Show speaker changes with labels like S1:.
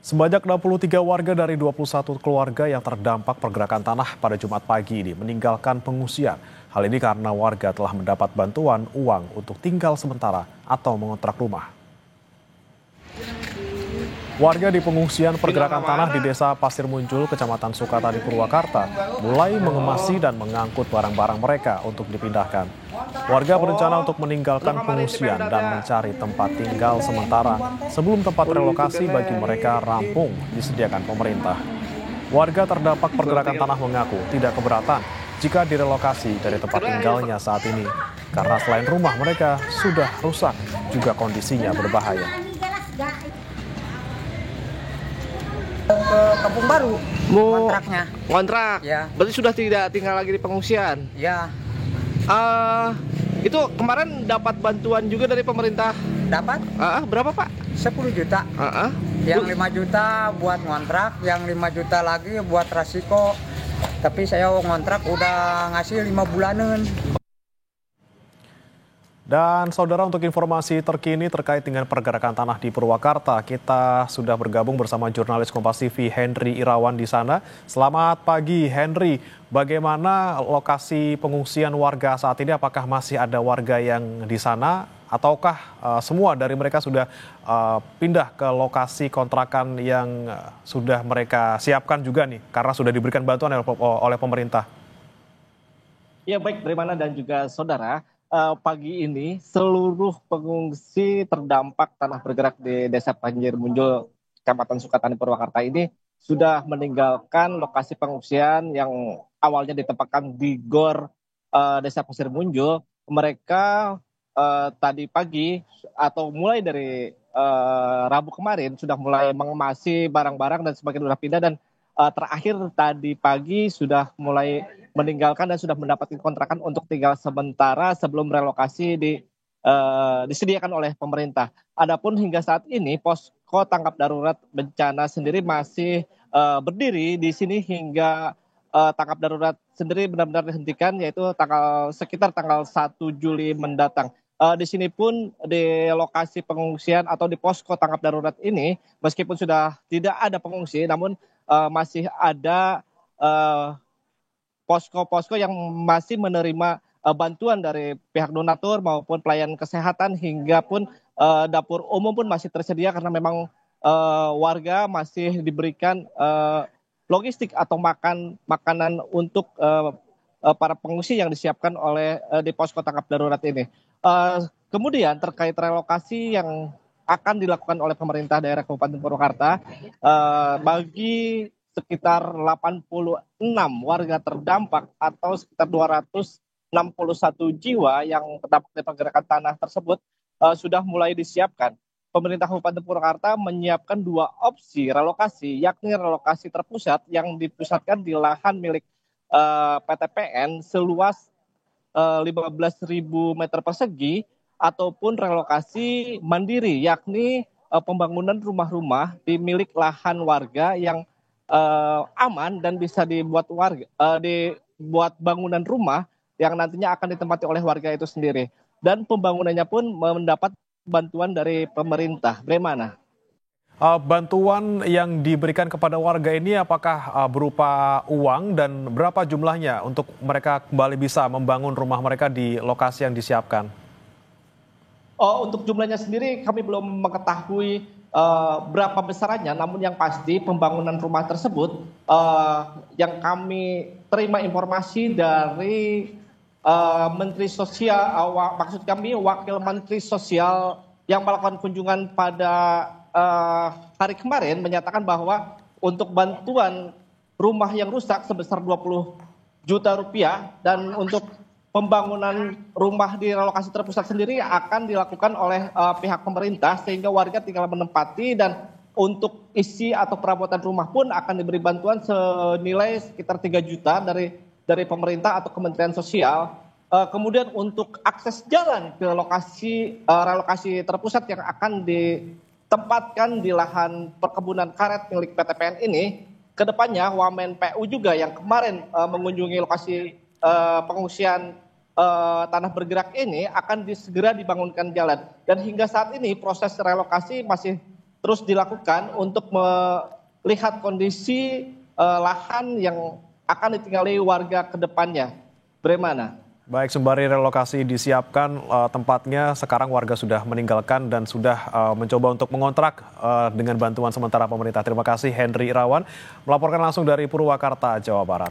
S1: Sebanyak 63 warga dari 21 keluarga yang terdampak pergerakan tanah pada Jumat pagi ini meninggalkan pengungsian. Hal ini karena warga telah mendapat bantuan uang untuk tinggal sementara atau mengontrak rumah. Warga di pengungsian pergerakan tanah di Desa Pasir Muncul, Kecamatan Sukatani, Purwakarta, mulai mengemasi dan mengangkut barang-barang mereka untuk dipindahkan. Warga berencana untuk meninggalkan pengungsian dan mencari tempat tinggal sementara sebelum tempat relokasi bagi mereka rampung disediakan pemerintah. Warga terdampak pergerakan tanah mengaku tidak keberatan jika direlokasi dari tempat tinggalnya saat ini, karena selain rumah mereka sudah rusak, juga kondisinya berbahaya.
S2: Ke Kampung Baru, kontraknya.
S3: Kontrak?
S2: Ya.
S3: Berarti sudah tidak tinggal lagi di pengungsian?
S2: Ya.
S3: Itu kemarin dapat bantuan juga dari pemerintah?
S2: Dapat?
S3: Berapa Pak?
S2: 10 juta. Yang 5 juta buat ngontrak, yang 5 juta lagi buat resiko. Tapi saya ngontrak udah ngasih 5 bulanan.
S1: Dan saudara, untuk informasi terkini terkait dengan pergerakan tanah di Purwakarta, kita sudah bergabung bersama jurnalis Kompas TV Henry Irawan di sana. Selamat pagi Henry, bagaimana lokasi pengungsian warga saat ini? Apakah masih ada warga yang di sana ataukah semua dari mereka sudah pindah ke lokasi kontrakan yang sudah mereka siapkan juga nih karena sudah diberikan bantuan oleh pemerintah?
S3: Ya baik, Brimana dan juga saudara. Pagi ini seluruh pengungsi terdampak tanah bergerak di Desa Pasir Muncul, Kecamatan Sukatani, Purwakarta ini sudah meninggalkan lokasi pengungsian yang awalnya ditempatkan di GOR Desa Pasir Muncul. Mereka tadi pagi atau mulai dari Rabu kemarin sudah mulai mengemasi barang-barang dan sebagian sudah pindah, dan terakhir tadi pagi sudah mulai meninggalkan dan sudah mendapatkan kontrakan untuk tinggal sementara sebelum relokasi disediakan oleh pemerintah. Adapun hingga saat ini posko tanggap darurat bencana sendiri masih berdiri di sini hingga tanggap darurat sendiri benar-benar dihentikan, yaitu sekitar tanggal 1 Juli mendatang. Di sini pun di lokasi pengungsian atau di posko tanggap darurat ini, meskipun sudah tidak ada pengungsi, namun masih ada posko-posko yang masih menerima bantuan dari pihak donatur maupun pelayanan kesehatan, hingga pun dapur umum pun masih tersedia karena memang warga masih diberikan logistik atau makanan untuk para pengungsi yang disiapkan oleh di posko tanggap darurat ini. Kemudian terkait relokasi yang akan dilakukan oleh pemerintah daerah Kabupaten Purwakarta, bagi sekitar 86 warga terdampak atau sekitar 261 jiwa yang terdampak di pergerakan tanah tersebut sudah mulai disiapkan. Pemerintah Kabupaten Purwakarta menyiapkan 2 opsi relokasi, yakni relokasi terpusat yang dipusatkan di lahan milik PTPN seluas 15.000 meter persegi, ataupun relokasi mandiri, yakni pembangunan rumah-rumah di milik lahan warga yang aman dan bisa dibuat bangunan rumah yang nantinya akan ditempati oleh warga itu sendiri. Dan pembangunannya pun mendapat bantuan dari pemerintah. Bagaimana?
S1: Bantuan yang diberikan kepada warga ini apakah berupa uang dan berapa jumlahnya untuk mereka kembali bisa membangun rumah mereka di lokasi yang disiapkan?
S3: Untuk jumlahnya sendiri kami belum mengetahui berapa besarannya, namun yang pasti pembangunan rumah tersebut yang kami terima informasi dari Menteri Sosial, maksud kami Wakil Menteri Sosial yang melakukan kunjungan pada hari kemarin, menyatakan bahwa untuk bantuan rumah yang rusak sebesar 20 juta rupiah, dan untuk pembangunan rumah di relokasi terpusat sendiri akan dilakukan oleh pihak pemerintah sehingga warga tinggal menempati, dan untuk isi atau perabotan rumah pun akan diberi bantuan senilai sekitar 3 juta dari pemerintah atau Kementerian Sosial. Kemudian untuk akses jalan ke lokasi relokasi terpusat yang akan ditempatkan di lahan perkebunan karet milik PTPN ini, kedepannya Wamen PU juga yang kemarin mengunjungi lokasi pengungsian tanah bergerak ini akan segera dibangunkan jalan. Dan hingga saat ini proses relokasi masih terus dilakukan untuk melihat kondisi lahan yang akan ditinggali warga ke depannya. Bagaimana?
S1: Baik, sembari relokasi disiapkan tempatnya, sekarang warga sudah meninggalkan dan sudah mencoba untuk mengontrak dengan bantuan sementara pemerintah. Terima kasih Henry Irawan melaporkan langsung dari Purwakarta, Jawa Barat.